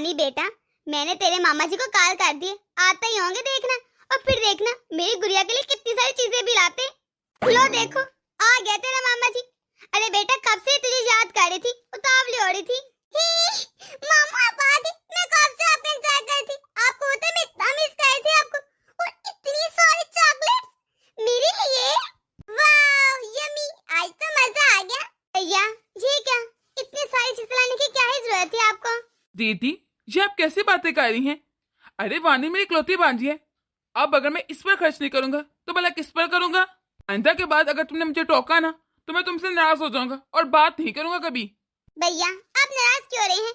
वानी बेटा, मैंने तेरे मामा जी को कॉल कर दिए, आते ही होंगे देखना। और फिर देखना मेरी गुड़िया के लिए कितनी सारी चीजें भी लाते। लो देखो, आ गया तेरा मामा जी। अरे बेटा, कब से तुझे याद कर रही थी, उतावली हो रही थी। मामा आप आ गए, मैं कब से आपका इंतजार कर रही थी। आपको पता है मैं इतना मिस कर रही थी आपको। और इतनी सारी चॉकलेट्स मेरे लिए। वाह यम्मी, आज तो मजा आ गया। भैया ये क्या, इतनी सारी चीजें लाने की क्या ही जरूरत है आपको? दीदी, ये आप कैसी बातें कर रही हैं? अरे वानी मेरी इकलौती भांजी है। अब अगर मैं इस पर खर्च नहीं करूंगा तो भला किस पर करूंगा? आइंदा के बाद अगर तुमने मुझे टोका ना तो मैं तुमसे नाराज हो जाऊंगा और बात नहीं करूंगा कभी। भैया आप नाराज क्यों हो रहे हैं?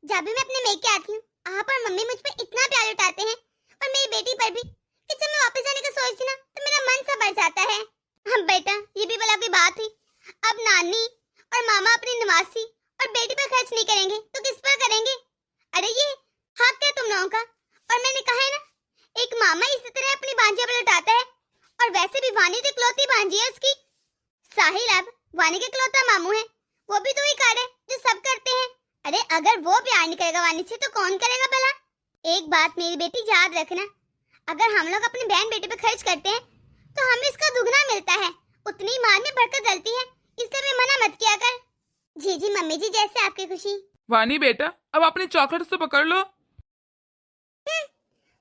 जब भी मैं अपने मेके आती हूँ, आप और मम्मी मुझ पर इतना प्यार उठाते हैं, और मेरी बेटी पर भी, कि जब मैं वापस जाने का सोचती ना तो मेरा मन सा भर जाता है। हाँ बेटा, ये भी भला कोई बात थी? अब नानी और मामा अपनी नवासी और बेटी पर खर्च नहीं करेंगे तो किस पर करेंगे? अरे ये हक है तुम लोगों का। और मैंने कहा है ना, एक मामा इसी तरह अपनी भांजिया पर लुटाता है। और वैसे भी वानी तो इकलौती भांजी है उसकी। साहिल अब वानी के इकलौता मामू है, वो भी तो वही कार्य जो सब करते हैं। अरे अगर वो प्यार नहीं करेगा वानी से तो कौन करेगा भला? एक बात मेरी बेटी याद रखना, अगर हम लोग अपनी बहन बेटी पे खर्च करते हैं तो हमें इसका दुगना मिलता है। उतनी मार में बरकत डलती है, इसलिए भी मना मत किया कर। जी जी मम्मी जी, जैसे आपकी खुशी। वानी बेटा, अब अपनी चॉकलेट तो पकड़ लो।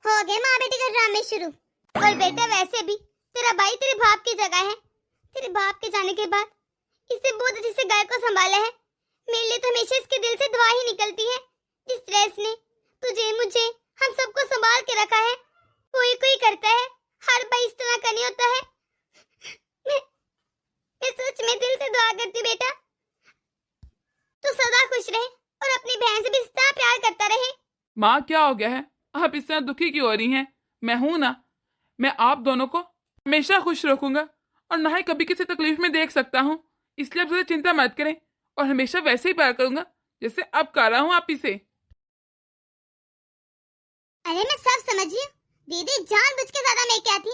हो गए माँ बेटी का ड्रामे शुरू। और बेटा वैसे भी तेरा भाई तेरे बाप की जगह है। तेरे बाप के जाने के बाद इससे बहुत जिसे घर को संभाला है, मेरे लिए तो हमेशा इसके दिल से दुआ ही निकलती है। जिस तरह इसने तुझे मुझे हम सबको संभाल के रखा है, कोई कोई करता है, हर भाई इस तरह का नहीं होता है। मैं सच में दिल से दुआ करती बेटा, तू सदा खुश रहे और अपनी बहन से भी इस तरह प्यार करता रहे। माँ क्या हो गया है? आप इस तरह दुखी क्यों हो रही हैं? मैं हूं ना, मैं आप दोनों को हमेशा खुश रखूंगा और ना ही कभी किसी तकलीफ में देख सकता हूँ। इसलिए आप ज़्यादा चिंता मत करें और हमेशा वैसे ही प्यार करूंगा जैसे अब कर रहा हूँ आप ही से। अरे मैं सब समझ रही हूँ, दीदी जानबूझ के ज्यादा मैं क्या थी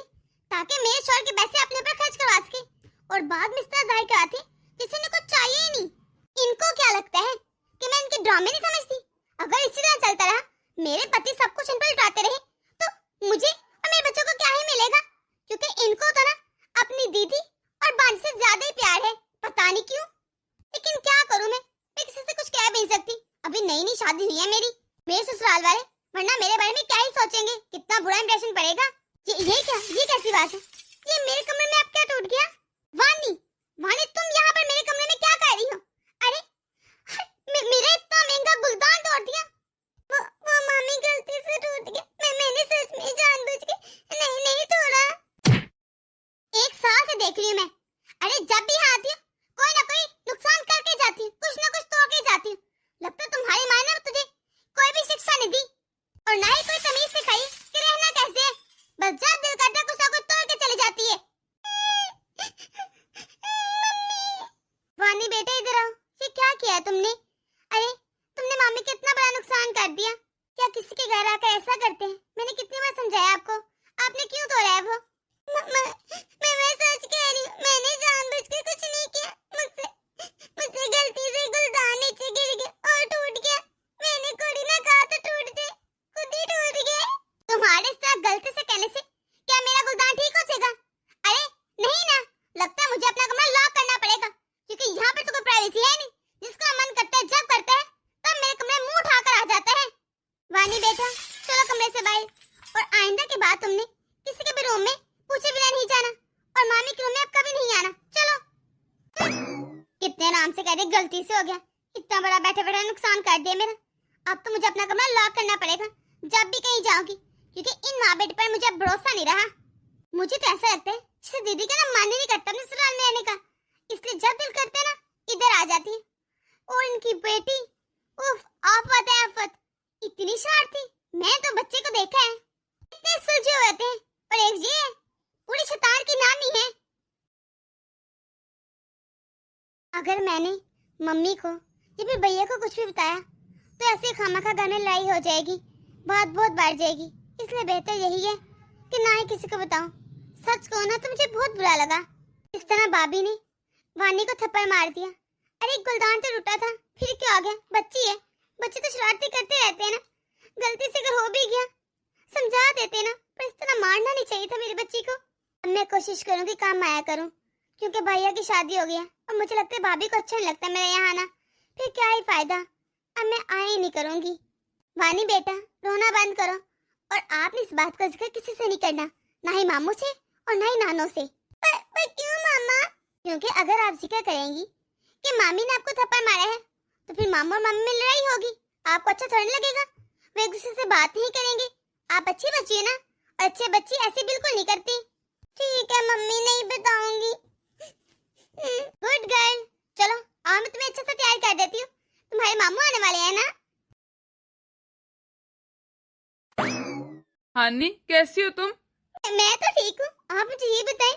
ताकि मेरे शौहर के पैसे अपने पर खर्च करवा सके, और बाद में इस तरह जाहिर कराती जिसे इन्हें कुछ चाहिए ही नहीं। इनको क्या लगता है कि मैं इनके ड्रामे नहीं समझती? अगर इसी तरह चलता रहा, मेरे पति सब कुछ इन पर लुटाते रहे, तो मुझे और मेरे बच्चों को क्या ही मिलेगा? क्योंकि इनको तो ना अपनी दीदी और बांझ से ज्यादा ही प्यार है, पता नहीं क्यों। लेकिन क्या करूं मैं किसी से कुछ कह भी नहीं सकती। अभी नई नई शादी हुई है मेरे ससुराल वाले, वरना मेरे बारे में क्या ही सोचेंगे, कितना बुरा इंप्रेशन पड़ेगा। ये क्या, ये कैसी बात है? ये मेरे कमरे में अब क्या टूट गया? वानी, वानी तुम यहाँ पर मेरे कमरे में क्या कर रही हो? अरे मेरा इतना महंगा गुलदान तोड़ दिया। वो मामी गलती से टूट गया, मैंने सच में जानबूझ के नहीं तोड़ा। एक साल से देख रही हूँ मैं, अरे जब भी यहाँ आती हूँ कोई ना कोई नुकसान करके जाती हूँ, कुछ ना कुछ तोड़ के जाती हूँ। लगता तुम्हारी माँ ने तुझे कोई भी शिक्षा नहीं दी और ना ही कोई तमीज सिखाई कि रहना कैसे है। बस जब दिल करता है कुछ ना कुछ तोड़ के चली जाती है। वानी बेटा इधर आओ, ये क्या किया तुमने? अरे तुमने मामी को इतना बड़ा नुकसान कर दिया। क्या किसी के घर आकर ऐसा करते हैं? मैंने कितनी बार समझाया आपको, आपने क्यों तोड़ा है वो? मैं सच कह रही हूँ, मैंने जानबूझ के कुछ नहीं किया। मुझसे गलती से गुलदान नीचे गिर गया और टूट गया। मैंने कोड़ी ना कहा तो टूट गए, खुद ही टूट गए। तुम्हारे साथ गलती से कहने से क्या मेरा गुलदान ठीक हो जाएगा? अरे नहीं ना, लगता है मुझे अपना कमरा लॉक करना पड़ेगा, क्योंकि यहाँ पर तो कोई प्राइवेसी है नहीं। जिसका मन करता है जब करता है तब मेरे कमरे में मुंह उठाकर आ जाता है। वानी बेटा चलो कमरे से बाहर, और आइंदा के बाद तुमने किसी के भी रूम में पूछे बिना नहीं जाना, और मामी के रूम में अब कभी नहीं आना। चलो। कितने आराम से कह रहे, गलती से हो गया, इतना बड़ा बैठे बैठे नुकसान कर दिया मेरा। अब तो मुझे अपना कमरा लॉक करना पड़ेगा जब भी कहीं जाऊंगी, क्योंकि इन माँ बेटे पर मुझे अब भरोसा नहीं रहा। मुझे तो ऐसा लगता है जैसे दीदी का ना मन ही नहीं करता अपने ससुराल में रहने का, इसलिए जब दिल करते है ना इधर आ जाती है। और इनकी बेटी, उफ आफत है आफत, इतनी शरारती। मैं तो बच्चे को देखा है, इतने सुलझे हुए होते हैं, और एक ये पूरी शैतान की नानी है। अगर मैंने मम्मी को या फिर भैया को कुछ भी बताया तो ऐसे खामखा घर में लड़ाई हो जाएगी, बात बहुत बढ़ जाएगी। इसलिए बेहतर यही है कि ना ही किसी को बताऊं। सच कहूं ना तो मुझे बहुत बुरा लगा इस तरह भाभी ने वानी को थप्पड़ मार दिया। अरे गुलदान तो टूटा था, फिर क्या आ गया? बच्ची है, बच्चे तो शरारती करते रहते हैं ना। गलती से अगर हो भी गया समझा देते ना, पर इस तरह मारना नहीं चाहिए था मेरी बच्ची को। अब मैं कोशिश करूंगी काम आया करूं, क्योंकि भैया की शादी हो गई है और मुझे लगता है भाभी को अच्छा नहीं लगता मेरे यहाँ आना, फिर क्या ही फायदा। अब मैं आया ही नहीं करूंगी। वानी बेटा रोना बंद करो, और आपने इस बात का जिक्र किसी से नहीं करना, ना ही मामू से और ना ही नानों से। पर क्यों मामा? क्योंकि अगर आप जिक्र करेंगी कि मामी ने आपको थप्पड़ मारा है तो फिर मामू और मम्मी में लड़ाई होगी, आपको अच्छा थोड़ा नहीं लगेगा। वे एक दूसरे से बात नहीं करेंगे। आप अच्छी बच्ची है ना, और अच्छे बच्चे ऐसे बिल्कुल नहीं करते। ठीक है मम्मी, नहीं बताऊंगी। Good girl. चलो आओ मैं तुम्हें अच्छे से तैयार कर देती हूँ, तुम्हारे मामू आने वाले हैं ना। हानी कैसी हो तुम? मैं तो ठीक हूँ, आप मुझे ये बताएं,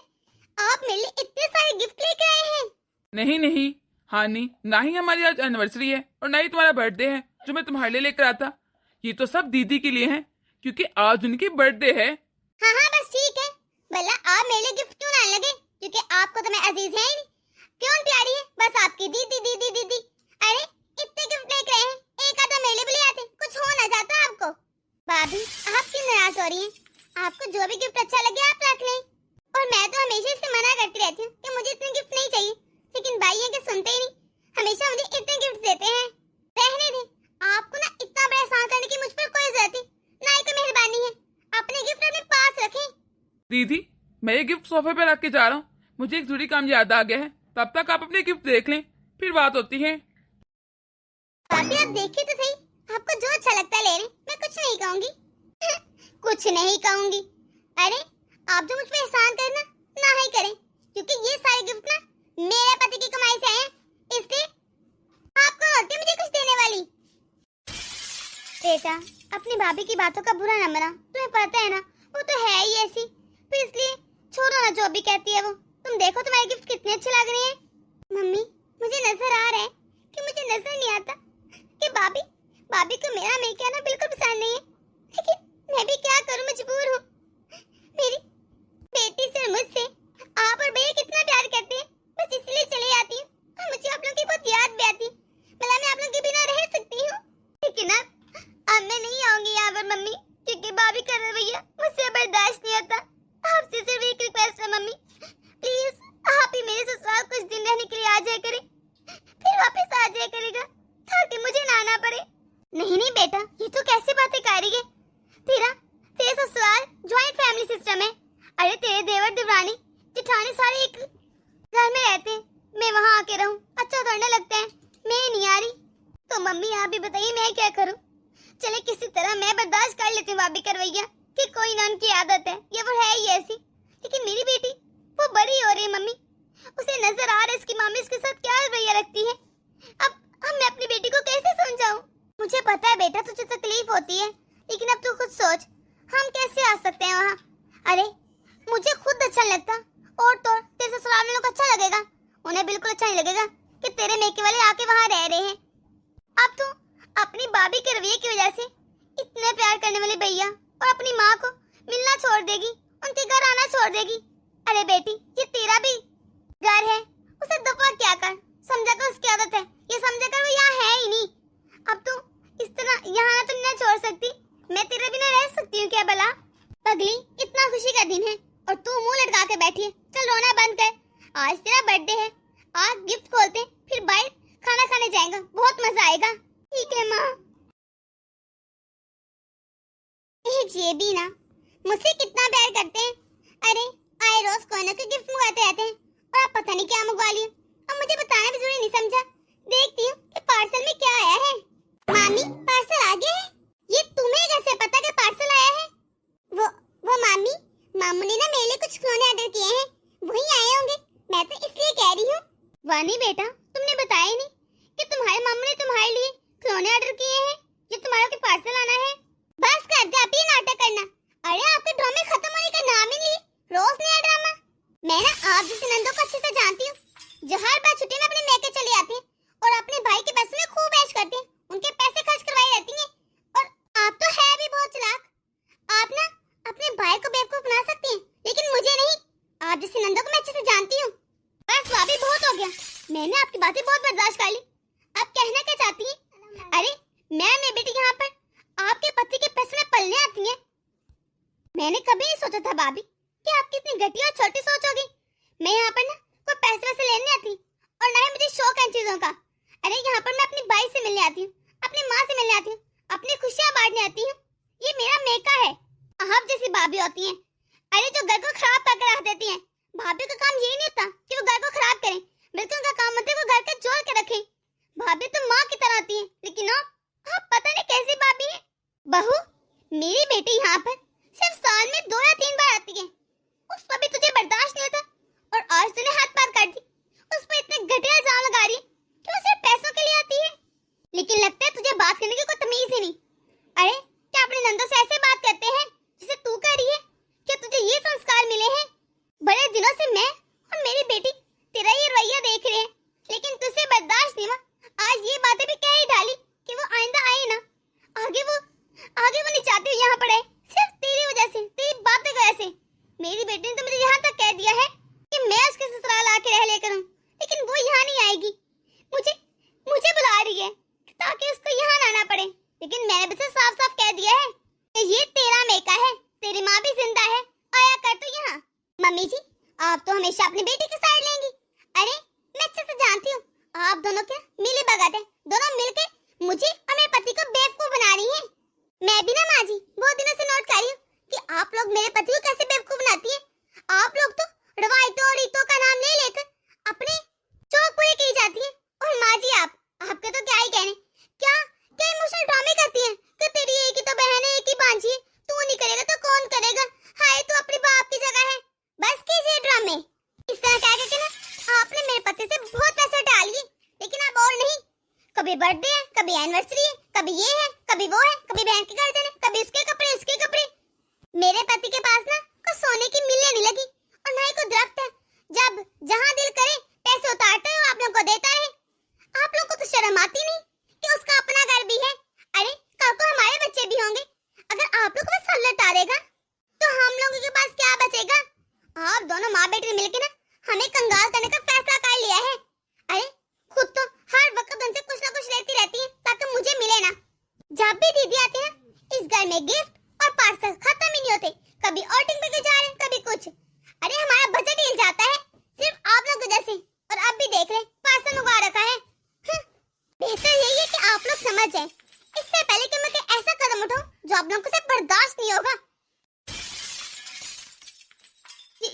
आप मेरे लिए इतने सारे गिफ्ट लेकर आए हैं? नहीं नहीं हानी, ना ही हमारी आज एनिवर्सरी है और ना ही तुम्हारा बर्थडे है जो मैं तुम्हारे लिए लेकर आता। ये तो सब दीदी के लिए है, क्योंकि आज उनकी बर्थडे है। हाँ हाँ बस ठीक है, भला आप मेरे लिए गिफ्ट क्यों लाने लगे? क्योंकि आपको तो मैं अजीज है ही नहीं, कौन प्यारी है? बस आपकी दीदी दीदी दीदी। अरे इतने गिफ्ट लेकर आए हैं, एक आधा मेरे लिए भी ले आते, कुछ हो ना जाता आपको। भाभी आप क्यों नाराज हो रही हैं? आपको जो भी गिफ्ट अच्छा लगे आप रख लें। और मैं तो हमेशा इससे मना करती रहती हूँ कि मुझे इतने गिफ्ट नहीं चाहिए, लेकिन भाई है कि सुनते ही नहीं, हमेशा मुझे इतने गिफ्ट देते हैं। रहने दे, आपको ना इतना बड़ा एहसान करने की मुझ पर कोई जरूरत नहीं, ना ही कोई मेहरबानी है। अपने गिफ्ट अपने पास रखें। दीदी मैं ये गिफ्ट सोफे पे रख के जा रहा हूँ, मुझे एक जरूरी काम याद आ गया है, तब तक आप अपने गिफ्ट देख लें, फिर बात होती है। भाभी आप देखिए तो सही, आपको जो अच्छा लगता है ले लें, मैं कुछ नहीं कहूंगी। कुछ नहीं कहूंगी? अरे आप जो मुझ पे एहसान करना ना ही करें, क्योंकि ये सारे गिफ्ट ना मेरे पति की कमाई से आए हैं, इसलिए आपको होती है मुझे कुछ देने वाली। बेटा अपनी भाभी की बातों का बुरा न मना, तुम्हें पता है ना वो तो है ही ऐसी, तो इसलिए छोड़ो ना जो भी कहती है वो। तुम देखो तुम्हारे गिफ्ट कितने अच्छे लग रहे हैं। मम्मी मुझे नजर आ रहा है कि मुझे नजर नहीं आता कि भाभी को मेरा मेक कहना बिल्कुल पसंद नहीं है, लेकिन मैं भी क्या करूं, मजबूर हूँ। मेरी बेटी से मुझसे आप और भैया कितना प्यार करते हैं, बस इसलिए चली आती हूँ, और मुझे आप लोगों की बहुत याद भी आती है। भला मैं आप लोगों के बिना रह सकती हूँ, लेकिन अब मैं नहीं आऊंगी यहाँ पर मम्मी, क्योंकि भाभी का रवैया मुझसे बर्दाश्त नहीं होता। आपसे सिर्फ एक रिक्वेस्ट है मम्मी, प्लीज आप ही मेरे ससुराल कुछ दिन रहने के लिए आ जाया करें, फिर वापस आ जाया करेगा, ताकि मुझे ना आना पड़े। नहीं नहीं बेटा, ये तो कैसी बातें कर रही है? तेरे ससुराल ज्वाइंट फैमिली सिस्टम है। अरे तेरे देवर देवरानी जेठानी सारे एक घर में रहते हैं, मैं वहाँ आके रहूं अच्छा थोड़ा लगता है? मैं नहीं आ रही तो मम्मी आप भी बताइए मैं क्या करूं? चले किसी तरह मैं बर्दाश्त कर लेती हूँ भाभी का रवैया, कि कोई ना उनकी आदत है, ये वो है ही ऐसी। लेकिन मेरी बेटी वो बड़ी हो रही है मम्मी, उसे नजर आ रहा है इसकी मामी इसके साथ क्या रवैया रखती है। अब मैं अपनी बेटी को कैसे समझाऊं? मुझे पता है बेटा तुझे तकलीफ होती है, लेकिन अब तू खुद सोच हम कैसे आ सकते हैं वहाँ? अरे मुझे खुद अच्छा नहीं लगता, और तो तेरे ससुराल वालों को अच्छा लगेगा? उन्हें बिल्कुल अच्छा नहीं लगेगा कि तेरे मेके वाले आके वहाँ रह रहे हैं। अब तू अपनी भाभी के रवैये की वजह से इतने प्यार करने वाले भैया और अपनी माँ को मिलना छोड़ देगी, उनके घर आना छोड़ देगी। अरे बेटी ये तेरा भी घर है, उसे दफा क्या कर, समझा कर उसकी आदत है, ये समझा कर वो यहाँ है ही नहीं। अब तू इस तरह यहाँ तो नहीं छोड़ सकती, मैं तेरे बिना रह सकती हूँ क्या भला? पगली इतना खुशी का दिन है और तू मुंह लटका के बैठी है। चल रोना बंद कर, आज तेरा बर्थडे है, आज गिफ्ट खोलते हैं, फिर बाहर खाना खाने जाएगा, बहुत मजा आएगा। ठीक है माँ। ये भी ना मुझसे कितना प्यार करते हैं। अरे आए रोज कोई ना कोई गिफ्ट मंगाते रहते हैं, और आप पता नहीं क्या मंगवा लिए, अब मुझे बताना भी जरूरी नहीं समझा। देखती हूँ कि पार्सल में क्या आया है। मामी पार्सल आ गया है? ये तुम्हें कैसे पता कि पार्सल आया है? वो मामू ने ना मेरे लिए कुछ खिलौने ऑर्डर किए हैं, वही आए होंगे, मैं तो इसलिए कह रही हूँ। वानी बेटा तुमने बताया ही नहीं कि तुम्हारे मामू ने तुम्हारे लिए खिलौने ऑर्डर किए हैं, जो तुम्हारा के पार्सल आना है। बस कर दे आप ये नाटक करना। अरे आपके ड्रामे खत्म होने का नाम ही नहीं, रोज नया ड्रामा। मैं ना आप जैसे नंदों को अच्छे से जानती हूँ, जो हर बार छुट्टी में अपने मैके चली आती है और अपने भाई के पैसे में खूब ऐश करती है, उनके पैसे खर्च करवाई रहती हैं। और आप तो है भी बहुत चालाक, आप ना अपने भाई को बेवकूफ बना सकती हैं, लेकिन मुझे नहीं। आप जैसे नंदों को मैं अच्छे से जानती हूँ। बस वो भी बहुत हो गया, मैंने आपकी बातें बहुत बर्दाश्त कर ली। आप कहना क्या चाहती हैं? अरे मैं मेरी बेटी यहाँ पर आपके पति के पैसे में पलने आती हैं। मैंने कभी नहीं सोचा था भाभी कि आपकी इतनी घटिया और छोटी सोच होगी। मैं यहाँ पर ना कोई पैसे वैसे लेने आती और ना ही मुझे शौक है चीजों का। अरे यहाँ पर मैं अपनी भाई से मिलने आती हूँ, अपनी माँ से मिलने आती हूँ, अपनी खुशियाँ बांटने आती हूँ। ये मेरा मेका है। आप जैसी भाभी होती हैं, अरे जो घर को खराब करके रख देती हैं। भाभी का काम यही नहीं होता कि वो घर को खराब करें, बल्कि उनका काम होता है वो घर के जोड़ के रखें। भाभी तो माँ की तरह आती है, लेकिन आप पता नहीं कैसी भाभी है। बहू, मेरी बेटी यहाँ पर सिर्फ साल में 2 या 3 बार आती है, उस पर भी तुझे बर्दाश्त नहीं होता और आज तूने हाथ पार कर दी। उस पर इतने घटिया इल्जाम लगा रही है कि वो सिर्फ पैसों के लिए आती है। लेकिन लगता है तुझे बात करने की कोई तमीज ही नहीं। अरे क्या अपने नंदों से ऐसे बात करते हैं जिसे तू कर रही है? क्या तुझे ये संस्कार मिले हैं? बड़े दिनों से मैं और मेरी बेटी तेरा ये रवैया देख रहे हैं, लेकिन तुझसे बर्दाश्त नहीं हुआ। आज ये बातें भी कह ही डाली कि वो आइंदा आए ना। आगे वो नहीं चाहती यहाँ पर आए, सिर्फ तेरी वजह से, तेरी बातें की वजह से। मेरी बेटी ने तो मुझे यहाँ तक कह दिया है कि मैं उसके ससुराल आके रह लेकर हूँ, लेकिन वो यहाँ नहीं आएगी। मुझे बुला रही है ताकि उसको यहाँ लाना पड़े, लेकिन मैंने उसे साफ साफ कह दिया है कि ये तेरा मेका है, तेरी माँ भी जिंदा है, आया कर तू यहाँ। मम्मी जी, आप तो हमेशा अपनी बेटी की साइड लेंगी। अरे मैं अच्छे से जानती हूँ आप दोनों क्या मिली भगत है, दोनों मिलकर मुझे और मेरे पति को बेवकूफ बना रही हैं। मैं भी ना माँ जी बहुत दिनों से नोट कर रही हूँ कि आप लोग मेरे पति को कैसे बेवकूफ बनाती हैं। आप लोग तो रवायतों और रीतों का नाम ले लेकर अपने शौक पूरे की जाती हैं। और माँ जी आपके तो क्या ही कहने, क्या इमोशनल ड्रामे करती हैं कि तेरी एक ही तो बहन है, एक ही भांजी है, तू नहीं करेगा तो कौन करेगा? हाय तू अपने बाप की जगह है, बस कीजिए ड्रामे। इस तरह कह के ना आपने मेरे पति से बहुत पैसे उठा लिए, लेकिन अब और नहीं। कभी बर्थडे है, कभी एनिवर्सरी है, कभी ये है, कभी वो है, कभी बहन के घर जाने, कभी उसके कपड़े उसके कपड़े। मेरे पति के पास ना कुछ सोने की मिलने नहीं लगी और ना ही कोई दरख्त है जब जहाँ दिल करे पैसे उतारते हो आप लोगों को देता है। आप लोगों को तो शर्म आती नहीं कि उसका अपना घर भी है। अरे कल को हमारे बच्चे भी होंगे, अगर आप लोग को बस लौटा देगा तो हम लोगों के पास क्या बचेगा? आप दोनों माँ बेटी मिलकर ना हमें कंगाल करने का फैसला कर लिया है। अरे खुद तो हर वक्त उनसे कुछ ना कुछ लेती रहती है ताकि मुझे मिले ना। जब भी दीदी आती है इस घर में गिफ्ट और पार्सल खत्म ही नहीं होते, कभी आउटिंग पे जा रहे हैं, कभी कुछ। अरे हमारा बजट हिल जाता है सिर्फ आप लोग वजह से, और अब भी देख ले पार्सल मंगवा रखा है। बेहतर यही है कि आप लोग समझ जाएं इससे पहले कि मैं कोई ऐसा कदम उठाऊं जो आप लोगों से बर्दाश्त नहीं होगा।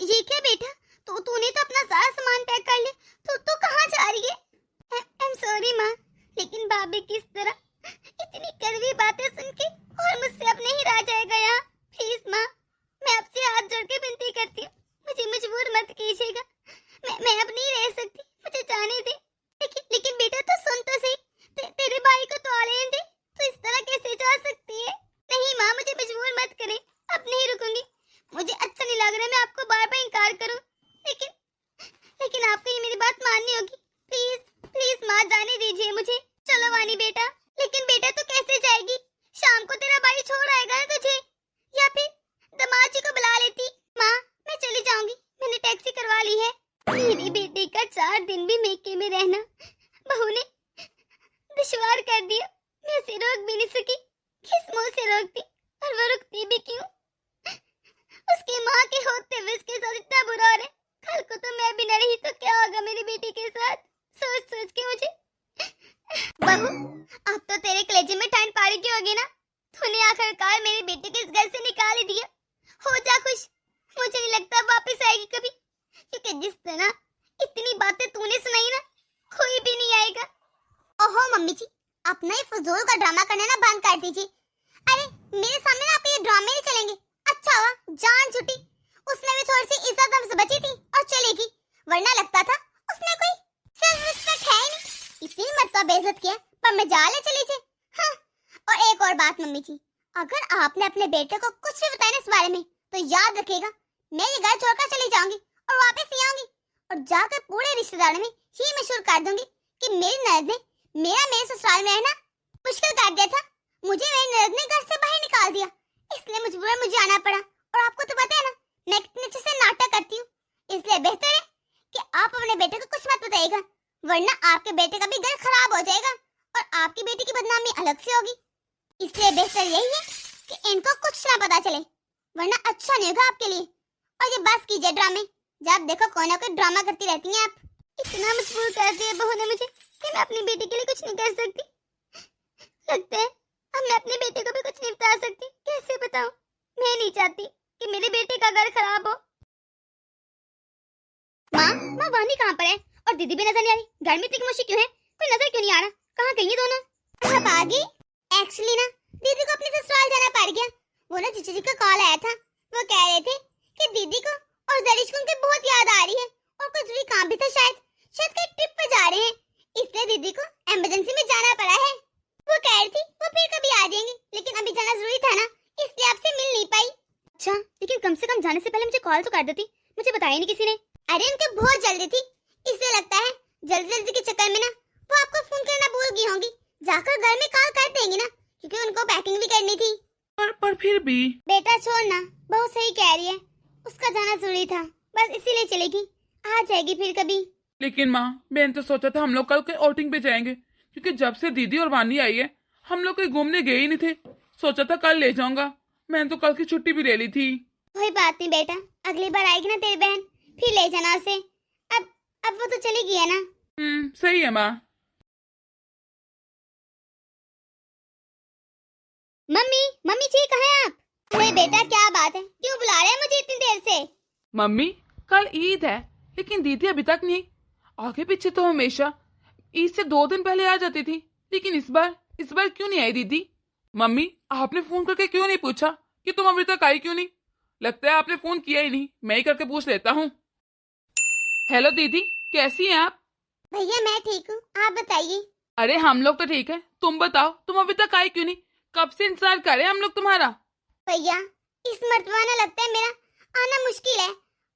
ये क्या बेटा, तूने तो अपना सारा सामान पैक कर लिया, तू कहाँ जा रही है? आई एम सॉरी माँ, लेकिन भाभी किस तरह इतनी कड़वी बातें सुन के और मुझसे अब नहीं रहा जाएगा यहाँ। प्लीज माँ, मैं आपसे हाथ जोड़ के विनती करती हूँ, मुझे मजबूर मत कीजिएगा। मैं अब नहीं रह सकती, मुझे जाने दे। लेकिन बेटा तो सुन तो सही, तेरे भाई को तो आने दे, तो इस तरह कैसे जा सकती है? नहीं माँ, मुझे मजबूर मत करें, अब नहीं रुकूंगी। मुझे अच्छा नहीं लग रहा मैं आपको बार बार इनकार करूं, लेकिन आपको ये मेरी बात माननी होगी। प्लीज माँ, जाने दीजिए मुझे। चलो वानी बेटा। लेकिन बेटा तू कैसे जाएगी? शाम को तेरा भाई छोड़ आएगा ना तुझे, या फिर दामाद जी को बुला लेती। माँ मैं चली जाऊंगी, मैंने टैक्सी करवा ली है। मेरी बेटी का 4 दिन भी मेके में रहना बहू ने दुश्वार कर दिया। मैं उसे रोक भी नहीं सकी, किस मुंह से रोकती, और वो रुकती भी क्यों? उसकी माँ के होते हुए उसके साथ इतना बुरा हो रहा है। कल को तो मैं भी न रही तो क्या होगा मेरी बेटी के साथ? सोच के मुझे। बहू अब तो तेरे कलेजे में ठंड पारी की होगी ना, तूने आखिरकार मेरी बेटी को इस घर से निकाल ही दिया। हो जा खुश, मुझे नहीं लगता वापस आएगी कभी, क्योंकि जिस तरह इतनी बातें तूने सुनाई ना, कोई भी नहीं आएगा। ओहो मम्मी जी, अपना ये फजूल का ड्रामा करना ना बंद कर दीजिए। अरे मेरे सामने ना आपके ये ड्रामे नहीं चलेंगे। अच्छा हुआ जान छुटी, उसमें भी थोड़ी सी इज्जत हमसे बची थी और चलेगी, वरना लगता था उसमें कोई सेल्फ रिस्पेक्ट है ही नहीं। इतनी मरतबा बेइज्जत किया पर मैं जाले चली थी। हाँ। और एक और बात मम्मी जी, अगर आपने अपने बेटे को कुछ भी बताया इस बारे में तो याद रखिएगा, मैं ये घर छोड़कर चली जाऊंगी और वापस नहीं आऊंगी, और जाकर पूरे रिश्तेदारों में ये मशहूर कर दूंगी कि मेरी ननद ने मेरे ससुराल में रहना मुश्किल कर दिया था। मुझे मेरी ननद ने घर से बाहर निकाल दिया, इसलिए मजबूरन मुझे आना पड़ा। और आपको तो पता है ना मैं कितने अच्छे से नाटक करती हूँ, इसलिए बेहतर है कि आप अपने बेटे को कुछ मत बताइएगा, वरना आपके बेटे का भी घर खराब हो जाएगा और आपकी बेटी की बदनामी अलग से होगी। इसलिए बेहतर यही है कि इनको कुछ ना पता चले, वरना अच्छा नहीं होगा आपके लिए। और ये बस कीजिए ड्रामे, जब देखो कोई ना कोई ड्रामा करती रहती हैं आप। इतना मजबूर कर दिया बहू ने मुझे कि मैं अपनी बेटी के लिए कुछ नहीं कर सकती। लगता है अब मैं अपने बेटे को भी कुछ नहीं बता सकती। कैसे बताऊं? मैं नहीं चाहती कि मेरे बेटे का घर खराब हो। माँ वानी कहाँ पर है? और दीदी भी नजर नहीं आ रही। घर में इतनी खामोशी क्यों है? कोई नजर क्यों नहीं आ रहा? कहाँ गई ये दोनों? अब आ गई। एक्चुअली ना दीदी को अपने ससुराल जाना पड़ गया। वो ना जीजा जी का कॉल आया था, वो कह रहे थे कि दीदी को और जरीश को उनकी बहुत याद आ रही है और कुछ जरूरी काम भी था, शायद कहीं ट्रिप पे जा रहे हैं, इसलिए दीदी को इमरजेंसी में जाना पड़ा है। वो कह रही थी वो फिर कभी आ जाएंगे, लेकिन अभी जाना जरूरी था ना, इसलिए आपसे मिल नहीं पाई। अच्छा, लेकिन कम से कम जाने से पहले मुझे कॉल तो कर देती, मुझे बताया नहीं किसी ने। अरे उनके बहुत जल्दी थी, इसलिए लगता है जल्दी जल्दी के चक्कर में ना वो आपको फोन करना भूल गई होंगी। जाकर घर में कॉल कर देंगी ना, क्योंकि उनको पैकिंग भी करनी थी। पर फिर भी बेटा छोड़ना, बहुत सही कह रही है, उसका जाना जरूरी था, बस इसीलिए चलेगी, आ जाएगी फिर कभी। लेकिन माँ, मैंने तो सोचा था हम लोग कल के आउटिंग पे जाएंगे, क्योंकि जब से दीदी और वानी आई है हम लोग कहीं घूमने गए ही नहीं थे। सोचा था कल ले जाऊंगा, मैंने तो कल की छुट्टी भी ले ली थी। कोई बात नहीं बेटा, अगली बार आएगी ना तेरी बहन, फिर ले जाना उसे। अब वो तो चली गई है ना। सही है माँ। मम्मी जी कहाँ हैं आप? अरे बेटा क्या बात है, क्यों बुला रहे हैं मुझे इतनी देर से? मम्मी, कल ईद है, लेकिन दीदी अभी तक नहीं। आगे पीछे तो हमेशा ईद से 2 दिन पहले आ जाती थी, लेकिन इस बार क्यों नहीं आई दीदी? मम्मी, आपने फोन करके क्यों नहीं पूछा कि तुम अभी तक आई क्यों नहीं? लगता है आपने फोन किया ही नहीं, मैं ही करके पूछ लेता हूँ। हेलो दीदी, कैसी हैं आप? भैया मैं ठीक हूँ, आप बताइए। अरे हम लोग तो ठीक है, तुम बताओ, तुम अभी तक आई क्यों नहीं? कब से इंतजार कर रहे हैं हम लोग तुम्हारा। भैया इस मर्तबा ना लगता है मेरा आना मुश्किल है,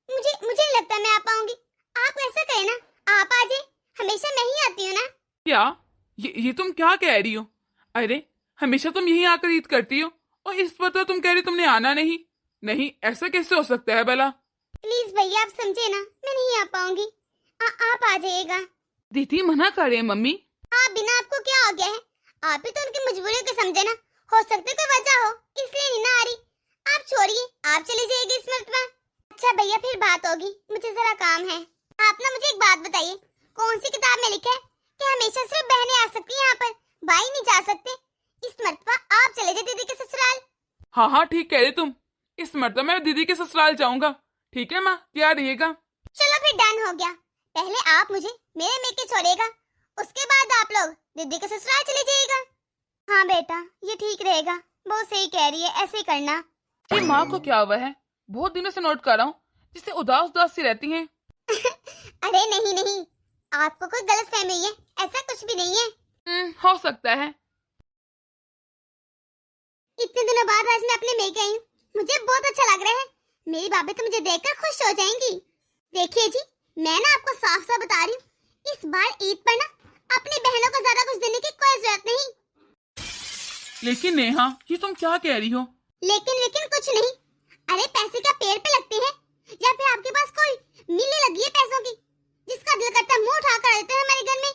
मुझे नहीं लगता मैं आ पाऊंगी। आप ऐसा करें ना, आप आ जाए, हमेशा मैं ही आती हूँ ना। क्या ये तुम क्या कह रही हो? अरे हमेशा तुम यहीं आकर ईद करती हो, और इस पर तो तुम कह रही तुमने आना नहीं। नहीं, ऐसा कैसे हो सकता है भला? प्लीज भैया आप समझे ना, मैं नहीं आ पाऊंगी, आप आ जाइएगा। दीदी मना कर रहे हैं मम्मी। आप बिना आपको क्या हो गया है? आप ही तो उनकी मजबूरियों को समझे ना, हो सकता है कोई वजह हो इसलिए नहीं ना आ रही। आप छोड़िए, आप चली जाइएगी इस मर्तबा। अच्छा भैया फिर बात होगी, मुझे जरा काम है। आप ना मुझे एक बात बताइए, कौन सी किताब में लिखा है कि हमेशा सिर्फ बहनें आ सकती हैं यहाँ पर, भाई नहीं जा सकते? इस मर्तबा आप चले जाइए दीदी के ससुराल। हाँ ठीक कह रही तुम, इस मर्तबा मैं दीदी के ससुराल जाऊंगा। ठीक है माँ, तैयार रहिएगा। चलो फिर डन हो गया, पहले आप मुझे मेरे मेके छोड़ेगा, उसके बाद आप लोग दीदी के ससुराल चले जाइएगा। हाँ बेटा ये ठीक रहेगा, बहुत सही कह रही है, ऐसे ही करना। ये माँ को क्या हुआ है? बहुत दिनों से नोट कर रहा हूँ, जिससे उदास उदास सी रहती हैं। अरे नहीं, आपको कोई गलत फहमी है, ऐसा कुछ भी नहीं है। हो सकता है। इतने दिनों बाद आज मैं अपने मेके आई हूँ, मुझे बहुत अच्छा लग रहा है। मेरी भाभी तो मुझे देखकर खुश हो जाएंगी। देखिए जी, मैं ना आपको साफ साफ बता रही हूँ, इस बार ईद पर ना अपनी बहनों को ज्यादा कुछ देने की कोई जरूरत नहीं। लेकिन नेहा, ये तुम क्या कह रही हो? लेकिन कुछ नहीं। अरे पैसे क्या पेड़ पे लगते हैं, या फिर आपके पास कोई मिली लगी है पैसों की, जिसका दिल करता है मुंह उठा कर देते हैं हमारे घर में?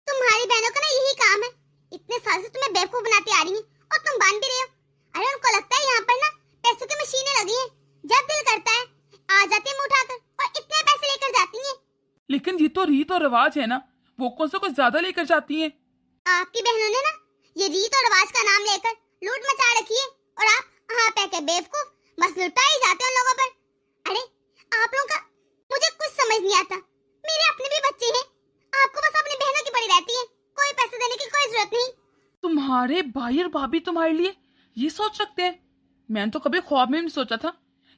तुम्हारी बहनों का ना यही काम है, इतने साल से तुम्हें बेवकूफ बनाती आ रही हैं और तुम मान भी रहे हो। अरे उनको लगता है यहाँ पर ना पैसों की मशीनें लगी हैं, जब दिल करता है आ जाती है मुंह उठाकर और इतने पैसे लेकर जाती हैं। लेकिन ये तो रीत और रिवाज है ना, वो कौन सा कुछ ज्यादा लेकर जाती हैं? आपकी बहनों ने ना ये रीत और रिवाज का नाम लेकर लूट मचा रखी है, और आप हाँ पैके बेवकूफ बस लुटा ही जाते हैं उन लोगों पर। अरे आप लोगों का मुझे कुछ समझ नहीं आता, मेरे अपने भी बच्चे हैं, आपको बस अपनी बहनों की पड़ी रहती है, कोई पैसे देने की कोई जरूरत नहीं। तुम्हारे भाई और भाभी तुम्हारे लिए ये सोच रखते हैं? मैंने तो कभी ख्वाब में नहीं सोचा था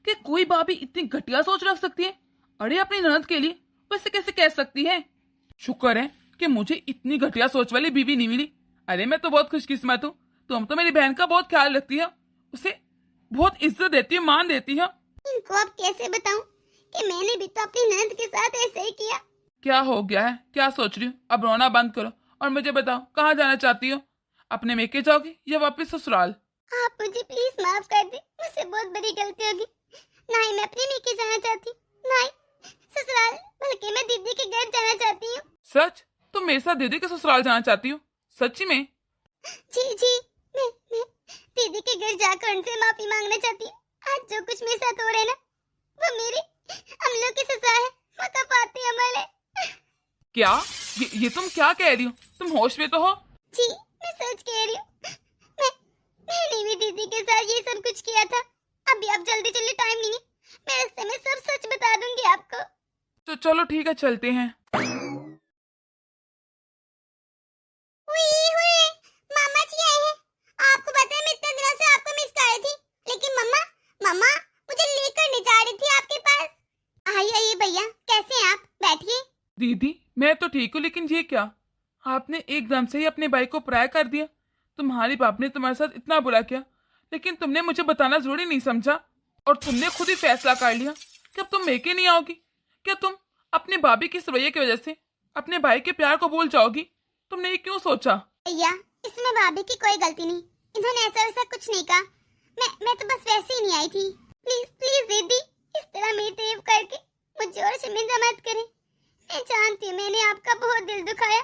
कि कोई भाभी इतनी घटिया सोच रख सकती है। अरे अपनी ननद के लिए वैसे कैसे कह सकती है? शुक्र है कि मुझे इतनी घटिया सोच वाली बीवी नहीं मिली। अरे मैं तो बहुत खुशकिस्मत हूँ, तुम तो मेरी बहन का बहुत ख्याल रखती है, उसे बहुत इज्जत देती है, मान देती है। इनको अब कैसे बताऊं कि मैंने भी तो अपनी ननद के साथ ऐसे ही किया। क्या हो गया है? क्या सोच रही हो? अब रोना बंद करो और मुझे बताओ कहाँ जाना चाहती हो? अपने मेके जाओगी या वापस ससुराल? आप मुझे प्लीज माफ कर दे, मुझसे बहुत बड़ी गलती होगी। ना ही मैं अपने मेके जाना चाहती, ना ही ससुराल, बल्कि मैं दीदी के घर जाना चाहती हूँ। सच? तुम मेरे साथ दीदी के ससुराल जाना चाहती हो? सच्ची में? जी मैं दीदी के घर जाकर उनसे माफी मांगना चाहती हूँ। आज जो कुछ मेरे साथ हो रहा है ना, वो मेरे अमलों की सजा है, मुतफाती अमल है। क्या? ये तुम क्या कह रही हो? तुम होश में तो हो? जी, मैं सच कह रही हूँ। मैंने भी दीदी के साथ ये सब कुछ किया था। अभी आप जल्दी जल्दी, टाइम नहीं है, मैं रास्ते में सब सच बता दूंगी आपको। तो चलो ठीक है, चलते हैं। मामा जी आए हैं। आपको पता है मैं इतने दिनों से आपको मिस कर रही थी, लेकिन मम्मा मम्मा मुझे लेकर नहीं जा रही थी आपके पास। आइए आइए भैया, कैसे हैं आप? बैठिए। दीदी मैं तो ठीक हूँ, लेकिन ये क्या? आपने एकदम से ही अपने भाई को पराया कर दिया। तुम्हारे बाप ने तुम्हारे साथ इतना बुरा किया, लेकिन तुमने मुझे बताना जरूरी नहीं समझा, और तुमने खुद ही फैसला कर लिया कि अब तुम मेके नहीं आओगी। क्या तुम अपने भाभी की इस रवैये की वजह से अपने भाई के प्यार को भूल जाओगी? तुमने ये क्यों सोचा? भैया, इसमें भाभी की कोई गलती नहीं, इन्होंने ऐसा वैसा कुछ नहीं कहा। मैं तो बस वैसे ही नहीं आई थी। प्लीज प्लीज दीदी, इस तरह मेरी तारीफ करके मुझे और शर्मिंदा मत करें। मैं जानती हूँ मैंने आपका बहुत दिल दुखाया।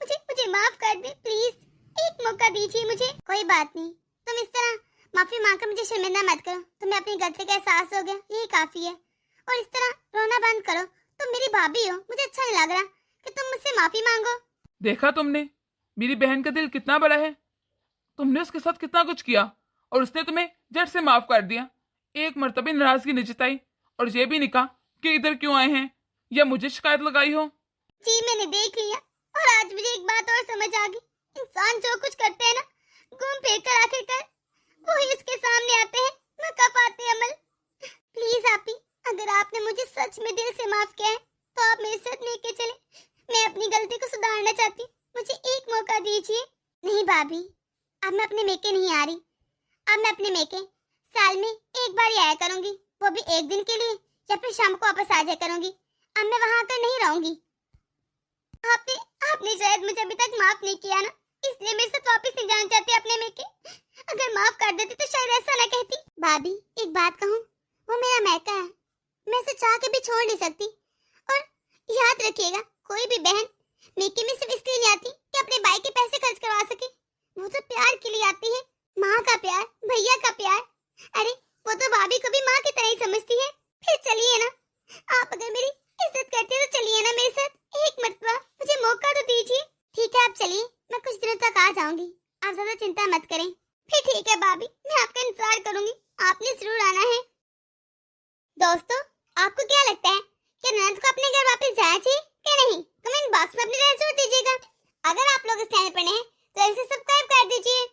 मुझे माफ कर दे प्लीज, एक मौका दीजिए मुझे। कोई बात नहीं, तुम इस तरह माफी मांगकर मुझे शर्मिंदा मत करो। तुम्हें अपनी गलती का एहसास हो गया, यही काफी है। और इस तरह रोना बंद करो। तुम मेरी भाभी हो, मुझे अच्छा नहीं लग रहा कि तुम मुझसे माफी मांगो। देखा तुमने मेरी बहन का दिल कितना बड़ा है। तुमने उसके साथ कितना कुछ किया, और उसने तुम्हें झट से माफ कर दिया। एक मर्तबा नाराजगी नहीं जताई, और ये भी नहीं कहा कि इधर क्यों आए हैं या मुझे शिकायत लगाई हो। जी मैंने देख लिया, और आज मुझे एक बात और समझ आ गई। इंसान जो कुछ करते हैं ना, घूम फिर कर आखिरकार वही उसके सामने आते हैं, मुतफाती अमल। प्लीज आपी, अगर आपने मुझे सच में दिल से माफ किया है तो आप मेरे साथ लेके चले। मैं अपनी गलती को सुधारना चाहती हूँ, मुझे एक मौका दीजिए। नहीं भाभी, अब मैं अपने मेके नहीं आ रही। अब मैं अपने मेके साल में एक बार ही आया करूंगी, वो भी एक दिन के लिए, या फिर शाम को वापस आ जाया करूंगी। अब मैं वहां आकर नहीं रहूंगी। आपने आपने शायद मुझे अभी तक माफ नहीं किया ना, इसलिए मेरे साथ वापस नहीं जाना चाहती अपने मेके। अगर माफ कर देती तो शायद ऐसा ना कहती। भाभी एक बात कहूँ, वो मेरा मैका है, मैं उसे चाह के भी छोड़ नहीं सकती। और याद रखिएगा, कोई भी बहन मेके में सिर्फ इसलिए नहीं आती कि अपने भाई के पैसे खर्च करवा सके। वो तो प्यार के लिए आती है, माँ का प्यार, भैया का प्यार। अरे वो तो भाभी को भी माँ की तरह ही समझती है। फिर चलिए ना, आप अगर मेरी इज्जत करते हो तो चलिए ना मेरे साथ, एक मर्तबा मुझे मौका तो दीजिए। ठीक है आप चलिए, मैं कुछ दिनों तक आ जाऊंगी, आप ज्यादा चिंता मत करें। फिर ठीक है भाभी, मैं आपका इंतजार करूंगी, आपने जरूर आना है। दोस्तों, आपको क्या लगता है कि ननद को अपने घर वापस जाना चाहिए या नहीं? कमेंट बॉक्स में अपनी राय जरूर दीजिएगा। अगर आप लोग इस चैनल पर नए हैं तो इसे सब्सक्राइब कर दीजिए।